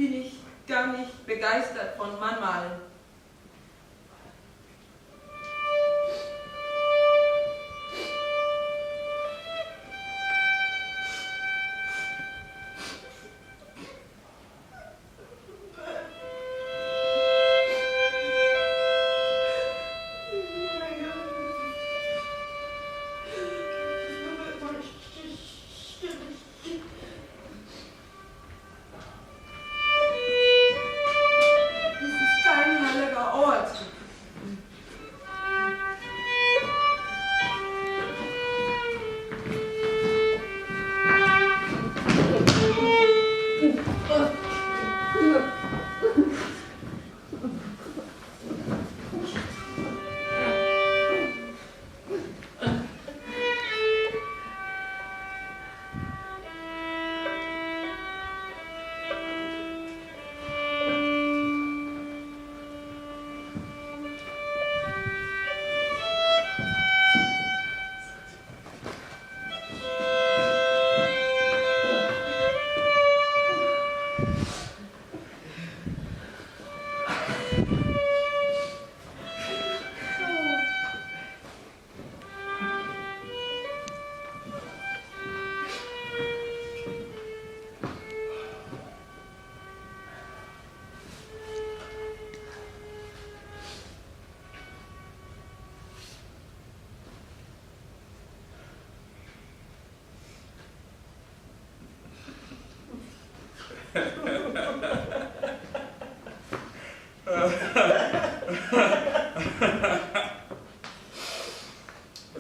bin ich gar nicht begeistert von Mannmalen.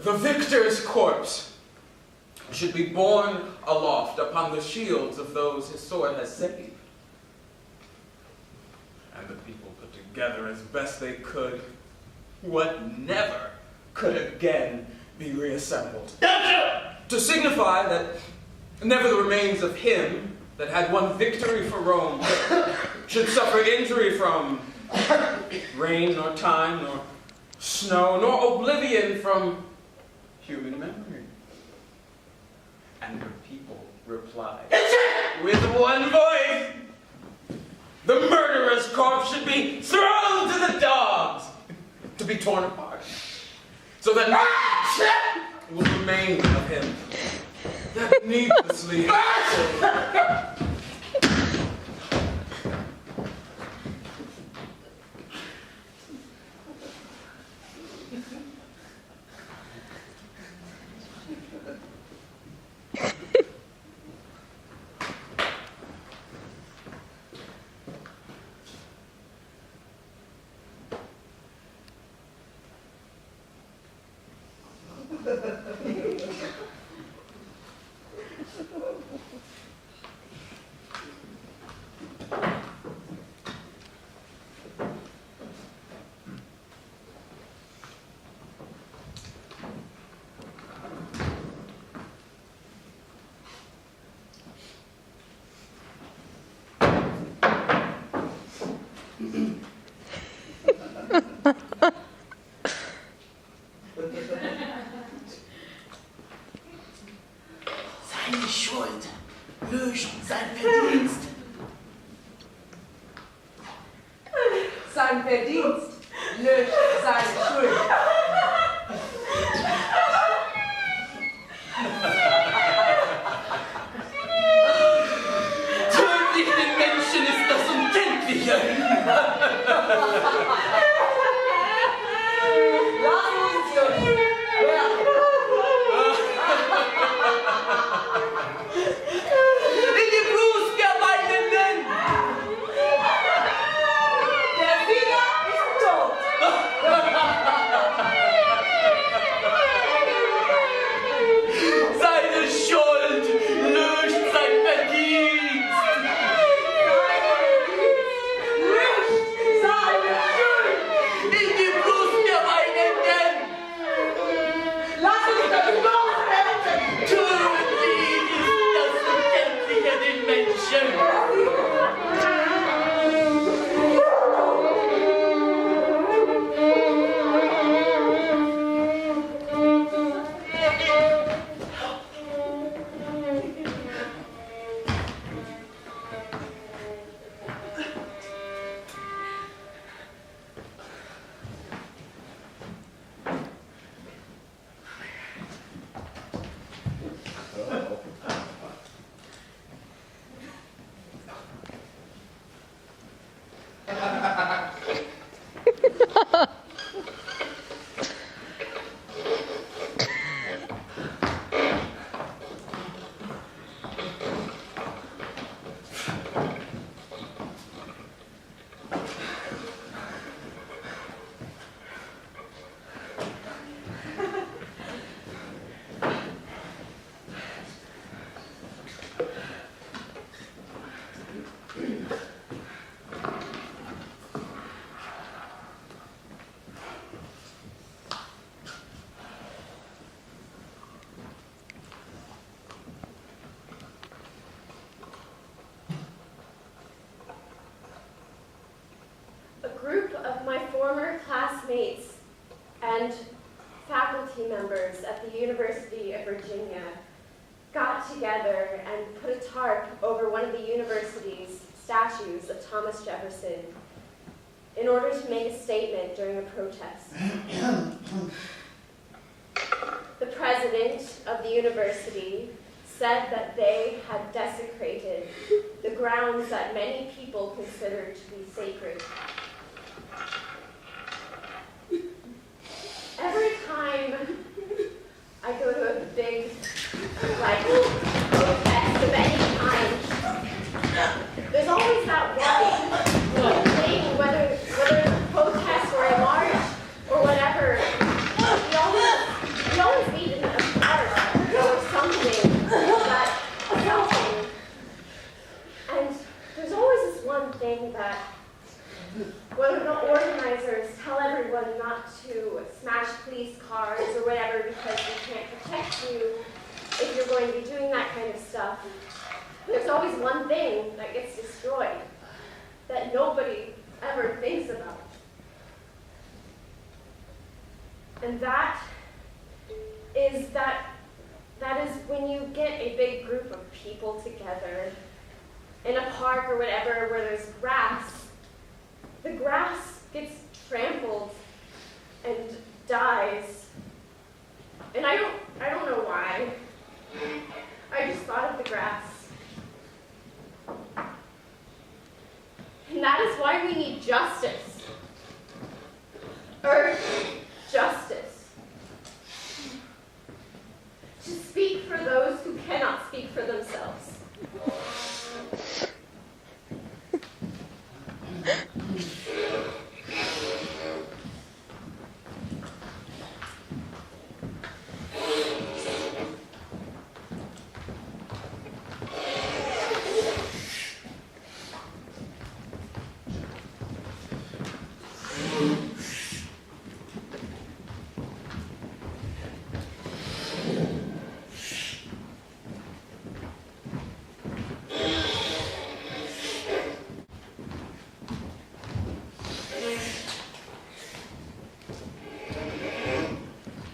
The victor's corpse should be borne aloft upon the shields of those his sword has saved. And the people put together as best they could what never could again be reassembled. To signify that never the remains of him that had won victory for Rome should suffer injury from rain, nor time, nor snow, nor oblivion from human memory. And the people replied with one voice, the murderer's corpse should be thrown to the dogs, to be torn apart, so that nothing will remain of him that needlessly Seine Schuld löscht sein Verdienst. Sein Verdienst löscht seine Schuld. Tödlich den Menschen ist das Unkenntliche. Lass uns, Jungs. In die Brust der Weidenden. Der Sieger ist tot. Seine Schuld löscht sein Verdienst. Löscht seine Schuld. In die Brust der Weidenden. Lass uns das loswerden. Tödlich ist das Unkenntliche den Menschen. group of my former classmates and faculty members at the University of Virginia got together and put a tarp over one of the university's statues of Thomas Jefferson in order to make a statement during a protest. The president of the university said that they had desecrated the grounds that many people considered to be sacred. Every time I go to a big, protest of any kind, there's always that one thing, whether it's a protest or a march or whatever, we always meet in a park or something. And there's always this one thing that whether the organizers tell everyone not to smash police cars or whatever because we can't protect you if you're going to be doing that kind of stuff, there's always one thing that gets destroyed that nobody ever thinks about. And that is when you get a big group of people together in a park or whatever where there's grass, the grass gets trampled and dies. And I don't know why. I just thought of the grass. And that is why we need justice. Or justice. To speak for those who cannot speak for themselves.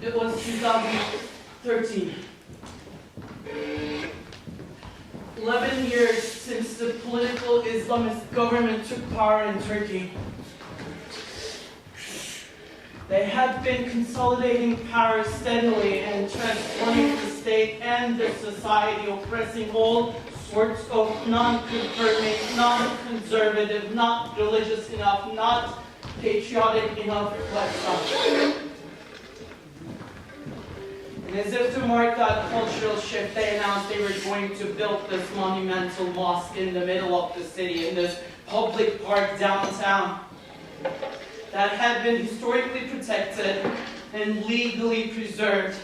It was 2013. 11 years since the political Islamist government took power in Turkey. They had been consolidating power steadily and transforming the state and the society, oppressing all sorts of non-conforming, non-conservative, not religious enough, not patriotic enough lifestyle. And as if to mark that cultural shift, they announced they were going to build this monumental mosque in the middle of the city, in this public park downtown, that had been historically protected and legally preserved,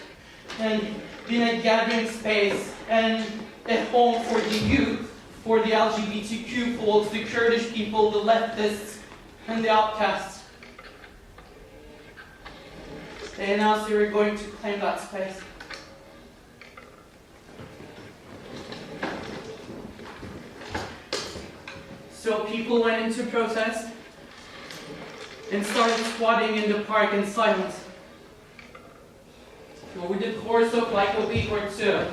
and been a gathering space and a home for the youth, for the LGBTQ folks, the Kurdish people, the leftists, and the outcasts. They announced they were going to claim that space. So people went into protest and started squatting in the park in silence. Over the course of like a week or two,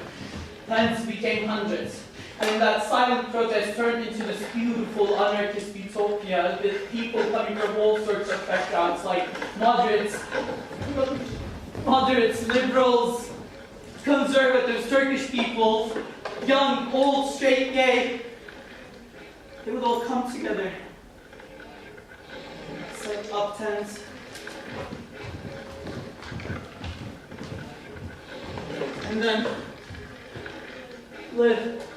tens became hundreds. And that silent protest turned into this beautiful anarchist utopia with people coming from all sorts of backgrounds, like moderates, liberals, conservatives, Turkish people, young, old, straight, gay. They would all come together, set up tents, and then live.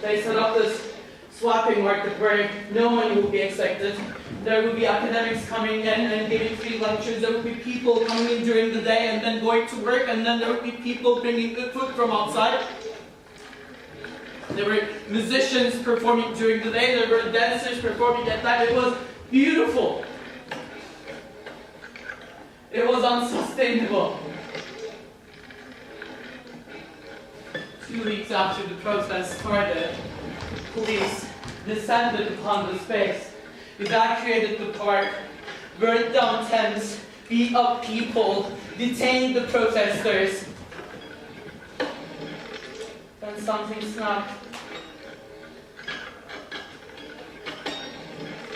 They set up this swapping market where no money will be expected. There will be academics coming in and giving free lectures. There will be people coming in during the day and then going to work, and then there will be people bringing good food from outside. There were musicians performing during the day. There were dancers performing at night. It was beautiful. It was unsustainable. 2 weeks after the protest started, police descended upon the space evacuated the park, burnt down tents, beat up people, detained the protesters. Then something snapped.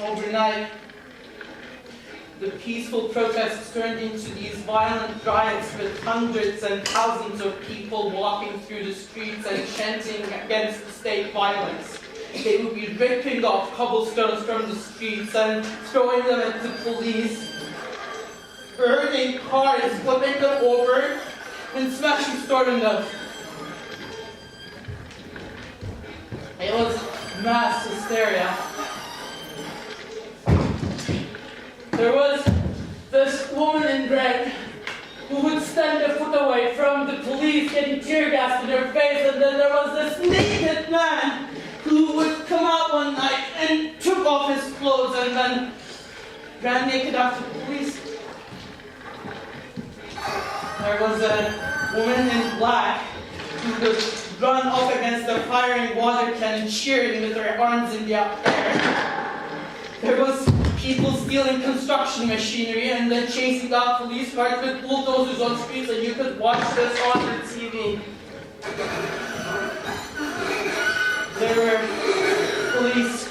Overnight, the peaceful protests turned into these violent riots with hundreds and thousands of people walking through the streets and chanting against the state violence. They would be ripping off cobblestones from the streets and throwing them at the police, burning cars, flipping them over, and smashing store windows. It was mass hysteria. There was this woman in red who would stand a foot away from the police getting tear gas in her face, and then there was this naked man who would come out one night and took off his clothes and then ran naked after the police. There was a woman in black who would run up against a firing water cannon cheering with her arms in the air. There was people stealing construction machinery and then chasing out police cars with bulldozers on streets, and you could watch this on your TV. There were police,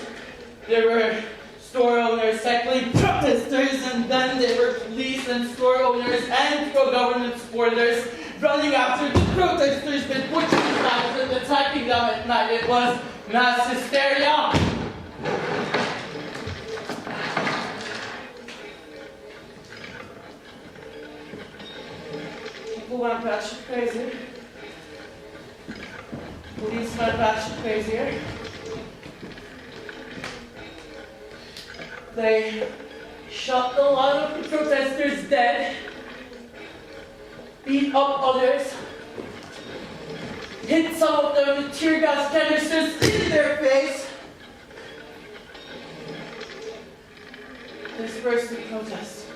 there were store owners tackling protesters, and then there were police and store owners and pro-government supporters running after the protesters with butcher knives and attacking them at night. It was mass hysteria. People went batshit crazy. Police went batshit crazier. They shot a lot of the protesters dead, beat up others, hit some of them with tear gas canisters in their face, dispersed the protest.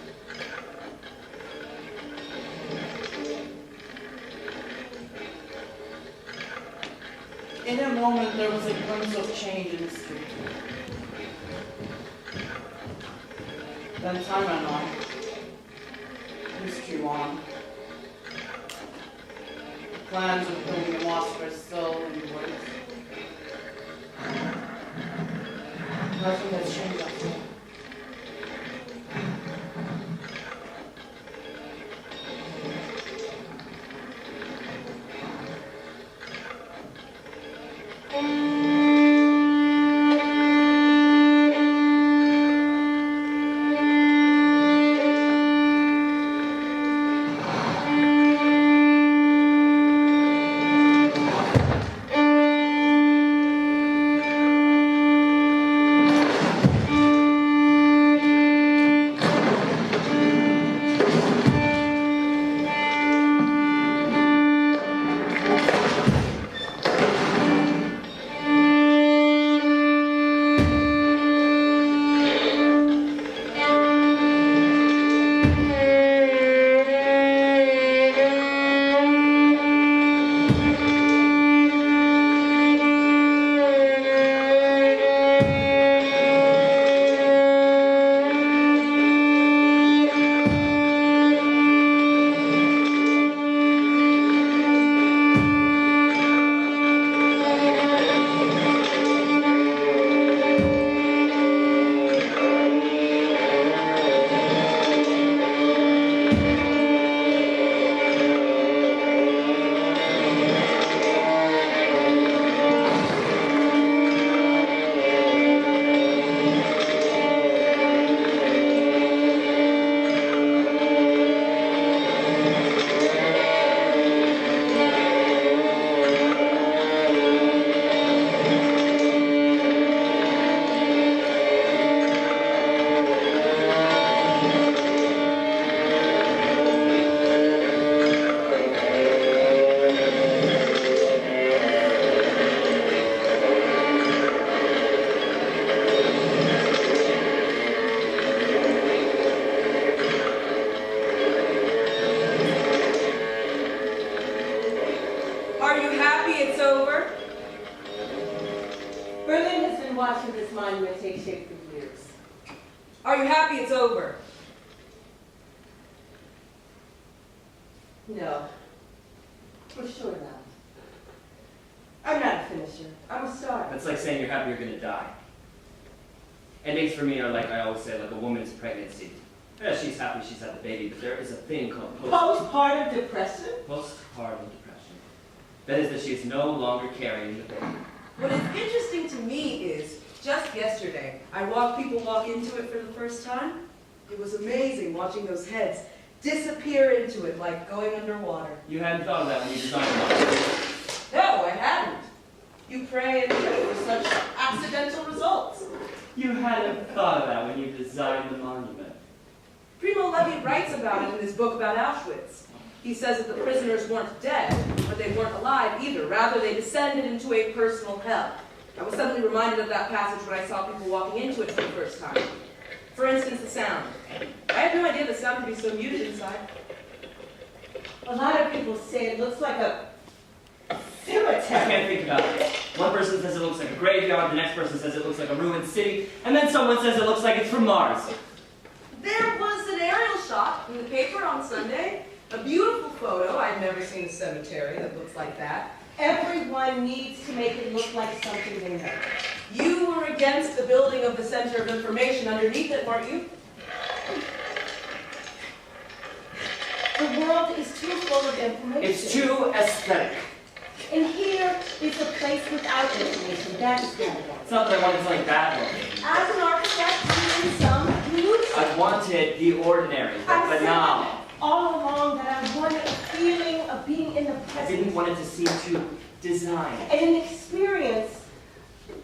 In a moment, there was a glimpse of change in the street. Then time went on. History went on. Plans of building a mosque were still in the works. Nothing has changed after that. Berlin has been watching this monument take shape for years. Are you happy it's over? No. For sure not. I'm not a finisher. I'm a starter. That's like saying you're happy you're gonna die. Endings for me are like, I always say, like a woman's pregnancy. Yeah, she's happy she's had the baby, but there is a thing called Postpartum depression? postpartum depression. That is that she is no longer carrying the baby. What is interesting to me is, just yesterday, I watched people walk into it for the first time. It was amazing watching those heads disappear into it like going underwater. You hadn't thought of that when you designed it. No, I hadn't. You pray and pray for such accidental results. You hadn't thought of that when you designed the monument. Primo Levi writes about it in his book about Auschwitz. He says that the prisoners weren't dead, but they weren't alive either. Rather, they descended into a personal hell. I was suddenly reminded of that passage when I saw people walking into it for the first time. For instance, the sound. I had no idea the sound could be so muted inside. A lot of people say it looks like a I cemetery. can't think about it. One person says it looks like a graveyard, the next person says it looks like a ruined city, and then someone says it looks like it's from Mars. There was an aerial shot in the paper on Sunday. A beautiful photo. I've never seen a cemetery that looks like that. Everyone needs to make it look like something they know. You were against the building of the Center of Information underneath it, weren't you? The world is too full of information. It's too aesthetic. And here is a place without information. That is what I want. It's not that I wanted something bad looking. As an architect, you in some, you lose I wanted the ordinary, the I said banal. all along that I wanted a feeling of being in the I present. didn't want it to seem too designed. And an experience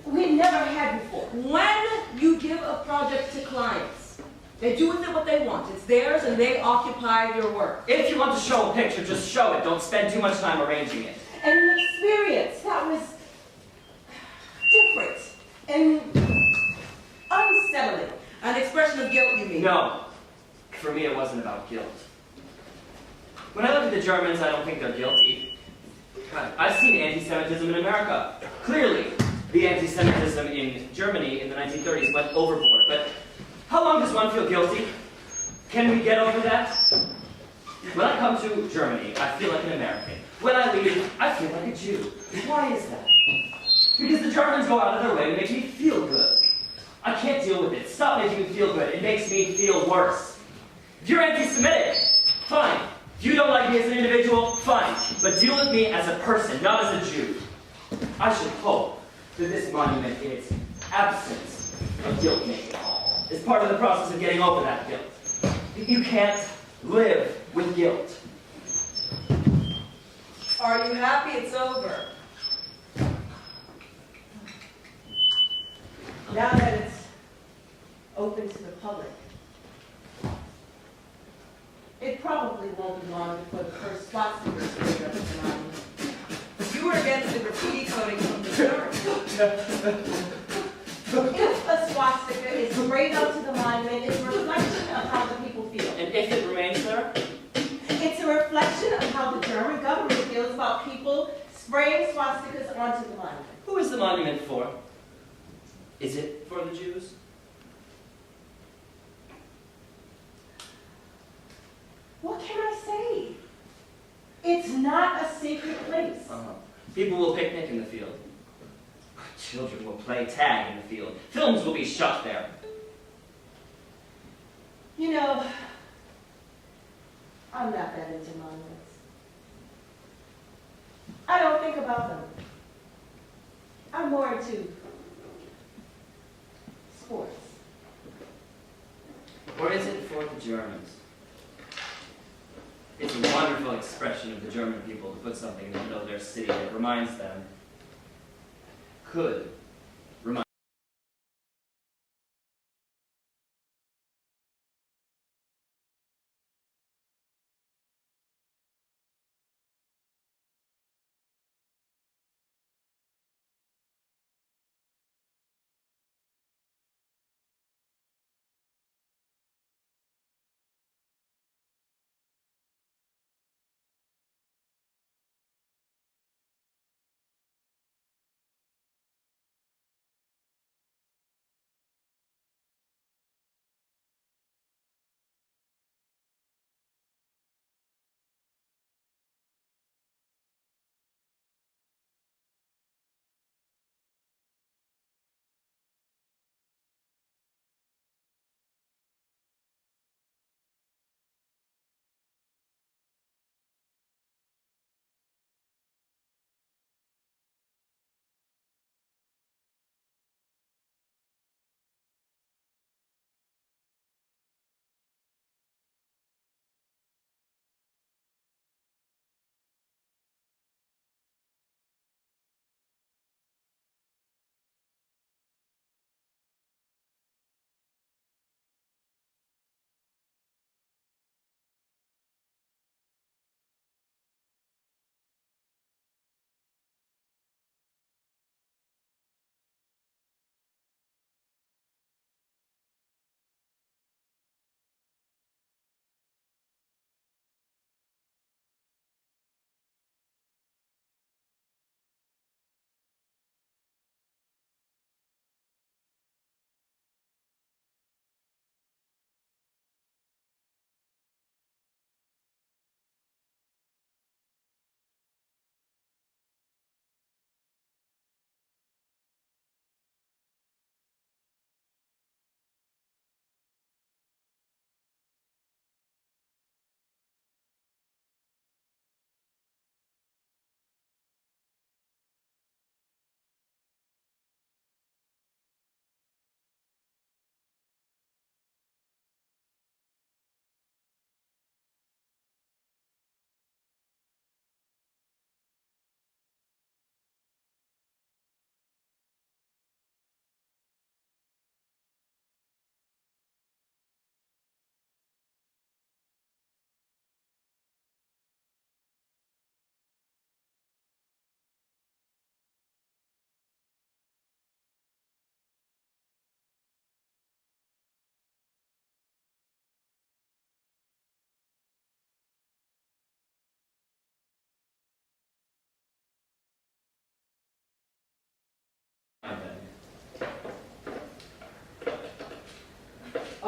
we'd never had before. When you give a project to clients, they do with it what they want. It's theirs and they occupy your work. If you want to show a picture, just show it. Don't spend too much time arranging it. And an experience that was different and unsettling. An expression of guilt, you mean? No. For me, it wasn't about guilt. When I look at the Germans, I don't think they're guilty. God, I've seen anti-Semitism in America. Clearly, the anti-Semitism in Germany in the 1930s went overboard. But how long does one feel guilty? Can we get over that? When I come to Germany, I feel like an American. When I leave, I feel like a Jew. Why is that? Because the Germans go out of their way to make me feel good. I can't deal with it. Stop making me feel good. It makes me feel worse. If you're anti-Semitic, fine. If you don't like me as an individual, fine. But deal with me as a person, not as a Jew. I should hope that this monument is absence of guilt-making. It's part of the process of getting over that guilt. You can't live with guilt. Are you happy it's over? Now that it's open to the public, it probably won't be long before the first spots will be sprayed up in the monument. You were against the graffiti coding from the start. If a swastika is sprayed onto the monument, it's a reflection of how the people feel. And if it remains there, It's a reflection of how the German government feels about people spraying swastikas onto the monument. who is the monument for? Is it for the Jews? What can I say? It's not a sacred place. People will picnic in the field. Children will play tag in the field. Films will be shot there. You know, I'm not that into monuments. I don't think about them. I'm more into sports. Or is it for the Germans? It's a wonderful expression of the German people to put something in the middle of their city that reminds them, could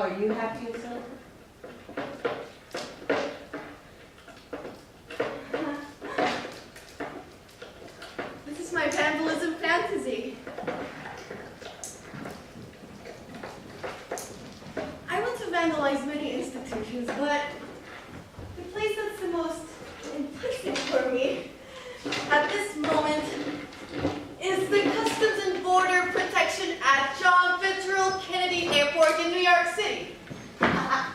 Are you happy and so? This is my vandalism fantasy. I want to vandalize many institutions, but the place that's the most enticing for me at this moment is the Customs and Border Protection at John Fitzgerald Kennedy Airport in New York City. I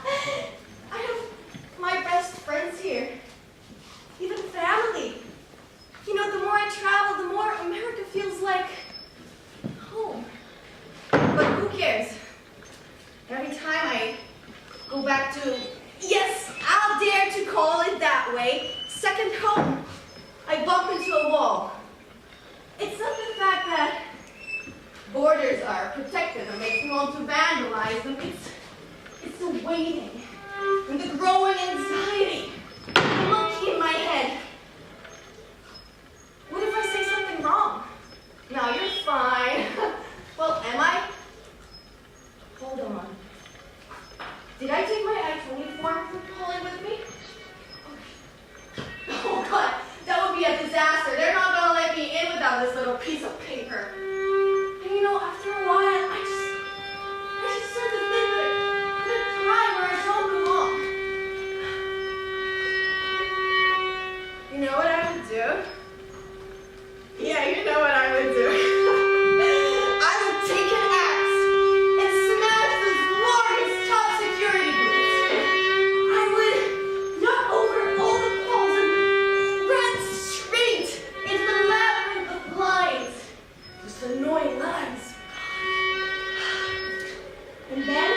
have my best friends here, even family. You know, the more I travel, the more America feels like home. But who cares? Every time I go back to, yes, I'll dare to call it that way, second home, I bump into a wall. It's not the fact that borders are protected that makes me want to vandalize them. It's the waiting and the growing anxiety, the monkey in my head. What if I say something wrong? No, you're fine. Well, am I? Hold on. Did I take my I-20 form from Polly with me? Oh God, that would be a disaster. They're not gonna let me in without this little piece of paper. And you know, after a while, I just start to think that I'm gonna cry where I don't belong. You know what I would do? Yeah, you know what I would do. I would take an axe and smash those glorious top security booths. I would knock over all the poles and run straight into the labyrinth of blinds. Just annoying lines. And then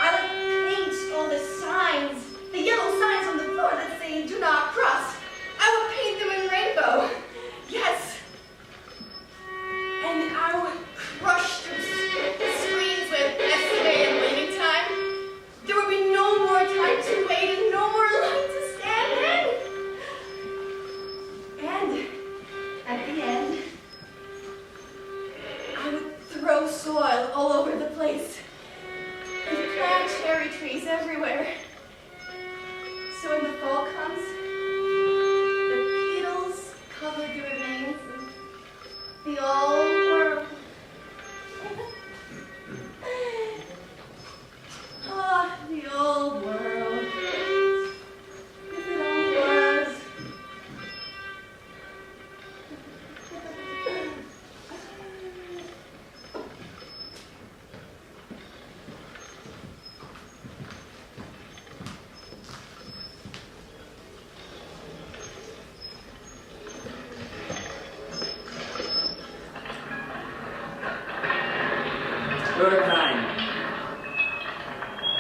I would paint all the signs, the yellow signs on the floor that say "Do not cross." I would paint them in rainbow. Yes. And I would crush through the screens with yesterday and waiting time. There would be no more time to wait and no more line to stand in. And at the end, I would throw soil all over the place and plant cherry trees everywhere. So when the fall comes, cover the remains of the old world. Ah, the old world. If it only was.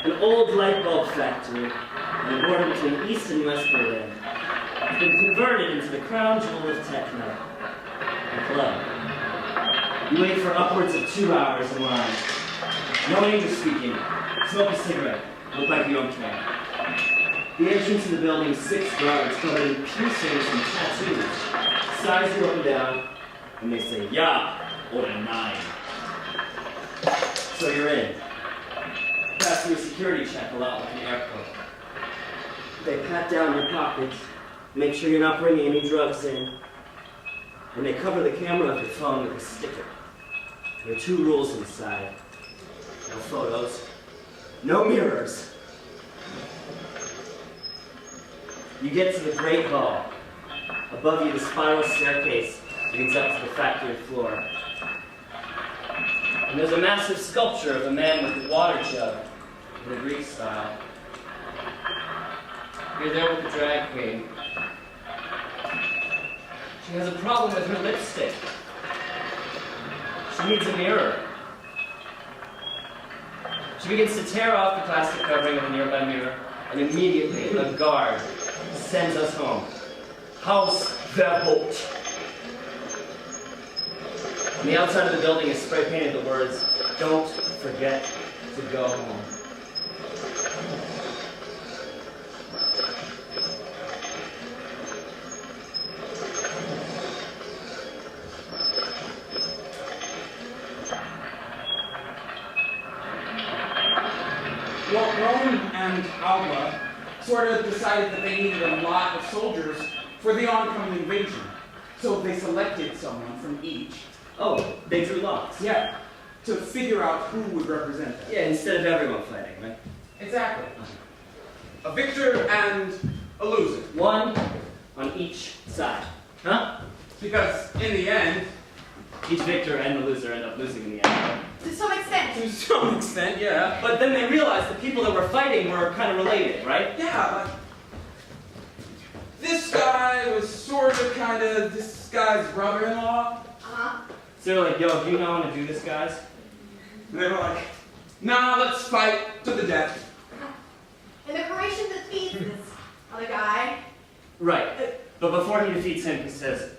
An old light bulb factory on the border between East and West Berlin has been converted into the crown jewel of techno, a club. You wait for upwards of 2 hours in line. No English speaking. Smoke a cigarette. Look like you don't care. The entrance to the building is 6 guards covered in piercings and tattoos. Size you up and down, and they say, "Ja," or a 9. So you're in. Pass through a security check, a lot like an airport. They pat down your pockets, make sure you're not bringing any drugs in, and they cover the camera of your phone with a sticker. There are 2 rules inside. No photos, no mirrors. You get to the Great Hall. Above you, the spiral staircase leads up to the factory floor. And there's a massive sculpture of a man with a water jug in the Greek style. You're there with the drag queen. She has a problem with her lipstick. She needs a mirror. She begins to tear off the plastic covering of a nearby mirror, and immediately a guard sends us home. Hausverbot. On the outside of the building is spray painted the words, "Don't forget to go home." and Alba sort of decided that they needed a lot of soldiers for the oncoming invasion. So they selected someone from each. Oh, they drew lots. Yeah, to figure out who would represent them. Yeah, instead of everyone fighting, right? Exactly. A victor and a loser. One on each side. Huh? Because in the end, Each victor and the loser end up losing in the end. To some extent. to some extent, yeah. But then they realized the people that were fighting were kind of related, right? Yeah, like, this guy was sort of kind of this guy's brother-in-law. Uh-huh. So they're like, yo, do you know how to do this, guys? And they were like, nah, let's fight to the death. And the Horatian defeats this other guy. Right. But before he defeats him, he says,